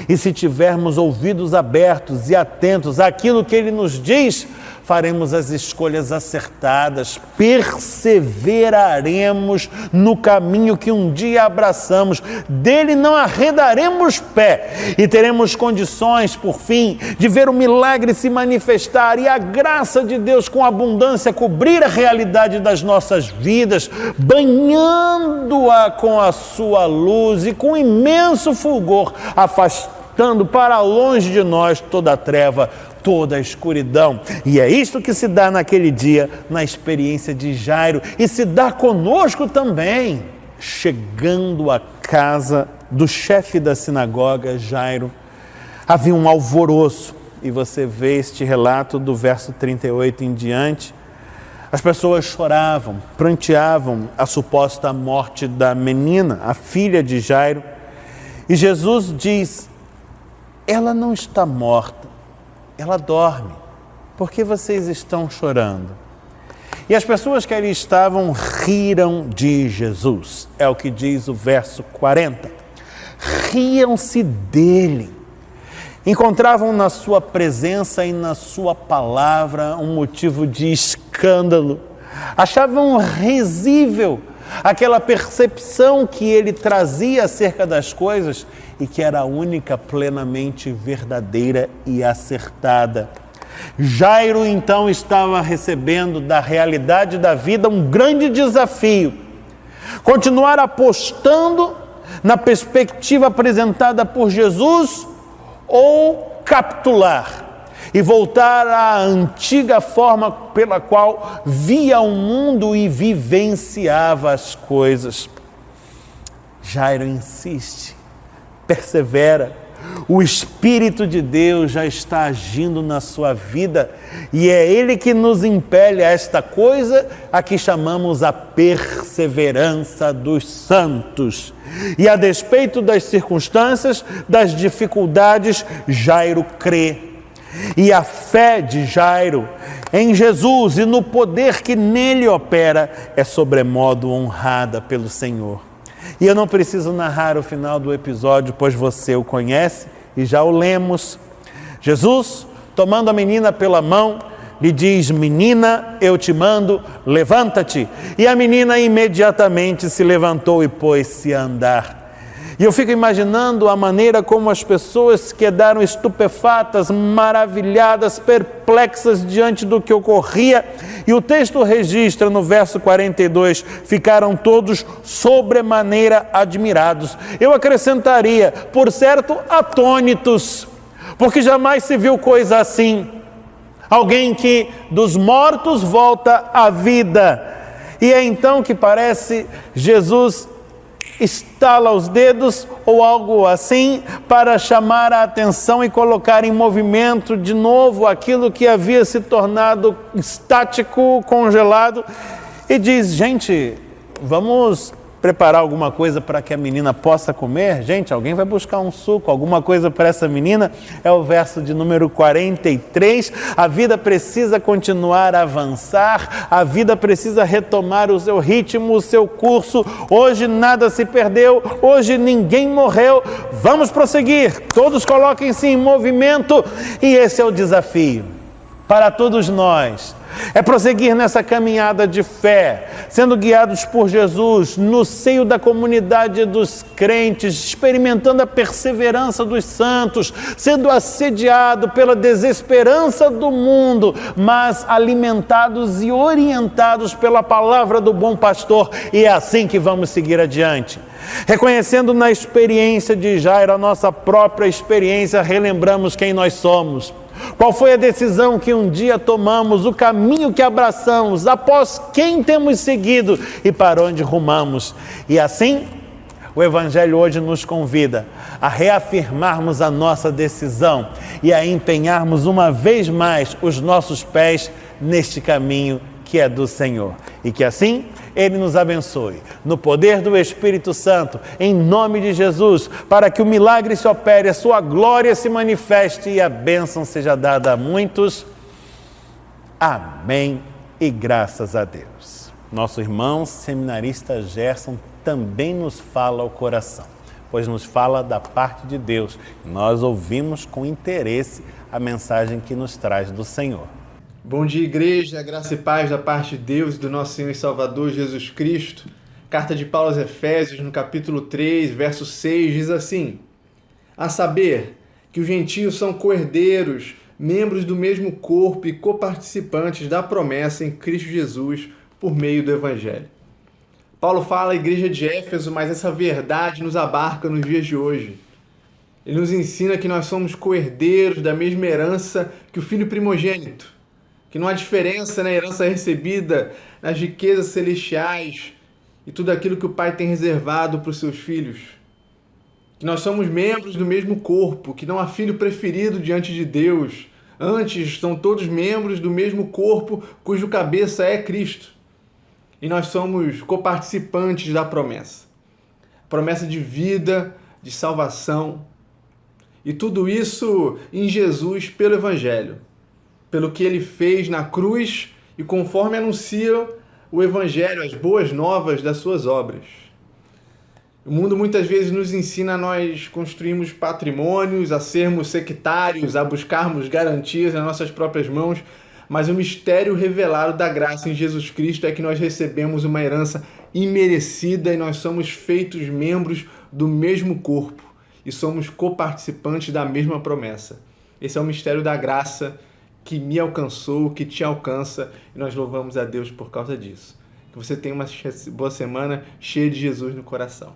E se tivermos ouvidos abertos e atentos àquilo que ele nos diz, faremos as escolhas acertadas, perseveraremos no caminho que um dia abraçamos, dele não arredaremos pé e teremos condições, por fim, de ver o milagre se manifestar e a graça de Deus com abundância cobrir a realidade das nossas vidas, banhando-a com a sua luz e com imenso fulgor, afastando para longe de nós toda a treva, toda a escuridão. E é isto que se dá naquele dia na experiência de Jairo e se dá conosco também. Chegando à casa do chefe da sinagoga, Jairo, havia um alvoroço, e você vê este relato do verso 38 em diante. As pessoas choravam, pranteavam a suposta morte da menina, a filha de Jairo, e Jesus diz: ela não está morta, ela dorme. por que vocês estão chorando? E as pessoas que ali estavam riram de Jesus. É o que diz o verso 40. Riam-se dele. Encontravam na sua presença e na sua palavra um motivo de escândalo. Achavam risível aquela percepção que ele trazia acerca das coisas e que era a única plenamente verdadeira e acertada. Jairo então estava recebendo da realidade da vida um grande desafio. Continuar apostando na perspectiva apresentada por Jesus ou capitular e voltar à antiga forma pela qual via o mundo e vivenciava as coisas. Jairo insiste, persevera. O Espírito de Deus já está agindo na sua vida e é Ele que nos impele a esta coisa a que chamamos a perseverança dos santos. E a despeito das circunstâncias, das dificuldades, Jairo crê. E a fé de Jairo em Jesus e no poder que nele opera é sobremodo honrada pelo Senhor. E eu não preciso narrar o final do episódio, pois você o conhece e já o lemos. Jesus, tomando a menina pela mão, lhe diz: menina, eu te mando, levanta-te. E a menina imediatamente se levantou e pôs-se a andar. E eu fico imaginando a maneira como as pessoas quedaram estupefatas, maravilhadas, perplexas diante do que ocorria. E o texto registra no verso 42, ficaram todos sobremaneira admirados. Eu acrescentaria, por certo, atônitos, porque jamais se viu coisa assim. Alguém que dos mortos volta à vida. E é então que parece Jesus estala os dedos ou algo assim para chamar a atenção e colocar em movimento de novo aquilo que havia se tornado estático, congelado, e diz: gente, vamos preparar alguma coisa para que a menina possa comer? Gente, alguém vai buscar um suco, alguma coisa para essa menina? É o verso de número 43. A vida precisa continuar a avançar, a vida precisa retomar o seu ritmo, o seu curso. Hoje nada se perdeu, hoje ninguém morreu. Vamos prosseguir, todos coloquem-se em movimento, e esse é o desafio para todos nós. É prosseguir nessa caminhada de fé, sendo guiados por Jesus, no seio da comunidade dos crentes, experimentando a perseverança dos santos, sendo assediado pela desesperança do mundo, mas alimentados e orientados pela palavra do bom pastor, e é assim que vamos seguir adiante. Reconhecendo na experiência de Jairo a nossa própria experiência, relembramos quem nós somos. Qual foi a decisão que um dia tomamos, o caminho que abraçamos, após quem temos seguido e para onde rumamos. E assim, o Evangelho hoje nos convida a reafirmarmos a nossa decisão e a empenharmos uma vez mais os nossos pés neste caminho que é do Senhor. E que assim Ele nos abençoe, no poder do Espírito Santo, em nome de Jesus, para que o milagre se opere, a sua glória se manifeste e a bênção seja dada a muitos. Amém e graças a Deus. Nosso irmão seminarista Gerson também nos fala ao coração, pois nos fala da parte de Deus. Nós ouvimos com interesse a mensagem que nos traz do Senhor. Bom dia, igreja, graça e paz da parte de Deus e do nosso Senhor e Salvador Jesus Cristo. Carta de Paulo aos Efésios, no capítulo 3, verso 6, diz assim: a saber, que os gentios são co-herdeiros, membros do mesmo corpo e coparticipantes da promessa em Cristo Jesus por meio do Evangelho. Paulo fala à igreja de Éfeso, mas essa verdade nos abarca nos dias de hoje. Ele nos ensina que nós somos co-herdeiros da mesma herança que o Filho primogênito, que não há diferença na herança recebida, nas riquezas celestiais e tudo aquilo que o Pai tem reservado para os seus filhos. Que nós somos membros do mesmo corpo, que não há filho preferido diante de Deus. Antes, são todos membros do mesmo corpo, cujo cabeça é Cristo. E nós somos coparticipantes da promessa. Promessa de vida, de salvação. E tudo isso em Jesus pelo Evangelho. pelo que ele fez na cruz e conforme anuncia o Evangelho, as boas novas das suas obras. O mundo muitas vezes nos ensina a nós construirmos patrimônios, a sermos sectários, a buscarmos garantias nas nossas próprias mãos, mas o mistério revelado da graça em Jesus Cristo é que nós recebemos uma herança imerecida e nós somos feitos membros do mesmo corpo e somos coparticipantes da mesma promessa. Esse é o mistério da graça que me alcançou, que te alcança, e nós louvamos a Deus por causa disso. Que você tenha uma boa semana cheia de Jesus no coração.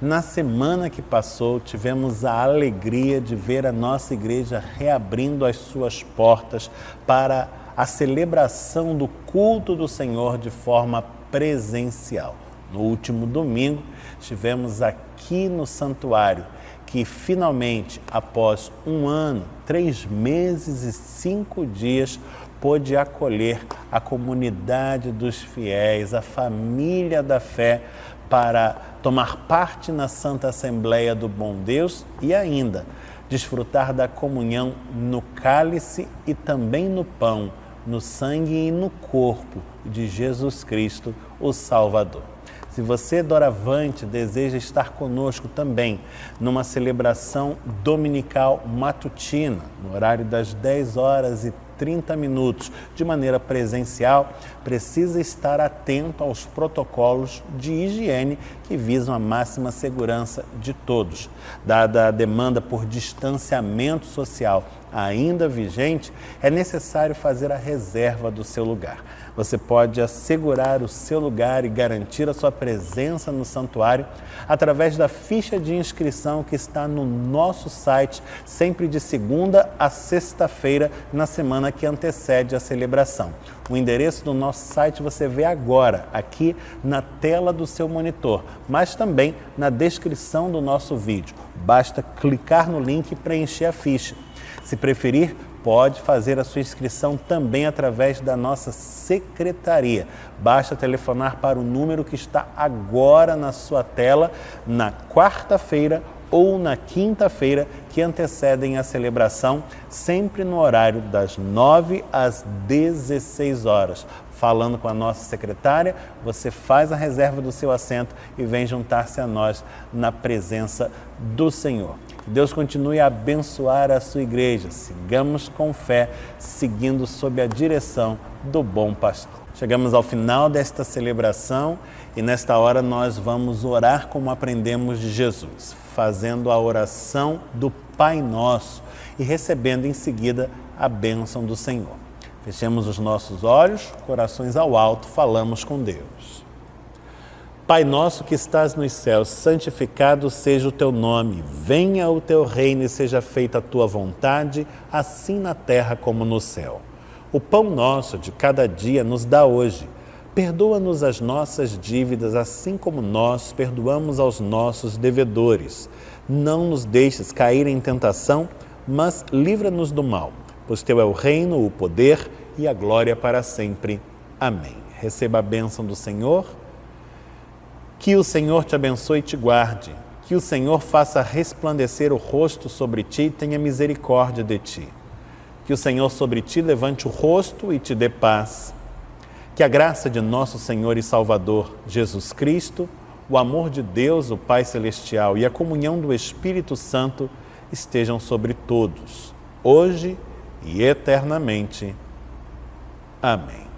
Na semana que passou, tivemos a alegria de ver a nossa igreja reabrindo as suas portas para a celebração do culto do Senhor de forma presencial. No último domingo, estivemos aqui no santuário, que finalmente, após 1 ano, 3 meses e 5 dias, pôde acolher a comunidade dos fiéis, a família da fé, para tomar parte na Santa Assembleia do Bom Deus e ainda desfrutar da comunhão no cálice e também no pão, no sangue e no corpo de Jesus Cristo, o Salvador. Se você, doravante, deseja estar conosco também numa celebração dominical matutina, no horário das 10h30, de maneira presencial, precisa estar atento aos protocolos de higiene que visam a máxima segurança de todos. Dada a demanda por distanciamento social ainda vigente, é necessário fazer a reserva do seu lugar. Você pode assegurar o seu lugar e garantir a sua presença no santuário através da ficha de inscrição que está no nosso site, sempre de segunda a sexta-feira, na semana que antecede a celebração. O endereço do nosso site você vê agora, aqui na tela do seu monitor, mas também na descrição do nosso vídeo. Basta clicar no link e preencher a ficha. Se preferir, pode fazer a sua inscrição também através da nossa secretaria. Basta telefonar para o número que está agora na sua tela, na quarta-feira ou na quinta-feira que antecedem a celebração, sempre no horário das 9 às 16 horas. Falando com a nossa secretária, você faz a reserva do seu assento e vem juntar-se a nós na presença do Senhor. Que Deus continue a abençoar a sua igreja. Sigamos com fé, seguindo sob a direção do bom pastor. Chegamos ao final desta celebração e nesta hora nós vamos orar como aprendemos de Jesus, fazendo a oração do Pai Nosso e recebendo em seguida a bênção do Senhor. Fechemos os nossos olhos, corações ao alto, falamos com Deus. Pai nosso que estás nos céus, santificado seja o teu nome, venha o teu reino e seja feita a tua vontade, assim na terra como no céu. O pão nosso de cada dia nos dá hoje. Perdoa-nos as nossas dívidas, assim como nós perdoamos aos nossos devedores. Não nos deixes cair em tentação, mas livra-nos do mal, pois teu é o reino, o poder e a glória para sempre. Amém. Receba a bênção do Senhor. Que o Senhor te abençoe e te guarde. Que o Senhor faça resplandecer o rosto sobre ti e tenha misericórdia de ti. Que o Senhor sobre ti levante o rosto e te dê paz. Que a graça de nosso Senhor e Salvador, Jesus Cristo, o amor de Deus, o Pai Celestial e a comunhão do Espírito Santo estejam sobre todos, hoje e eternamente. Amém.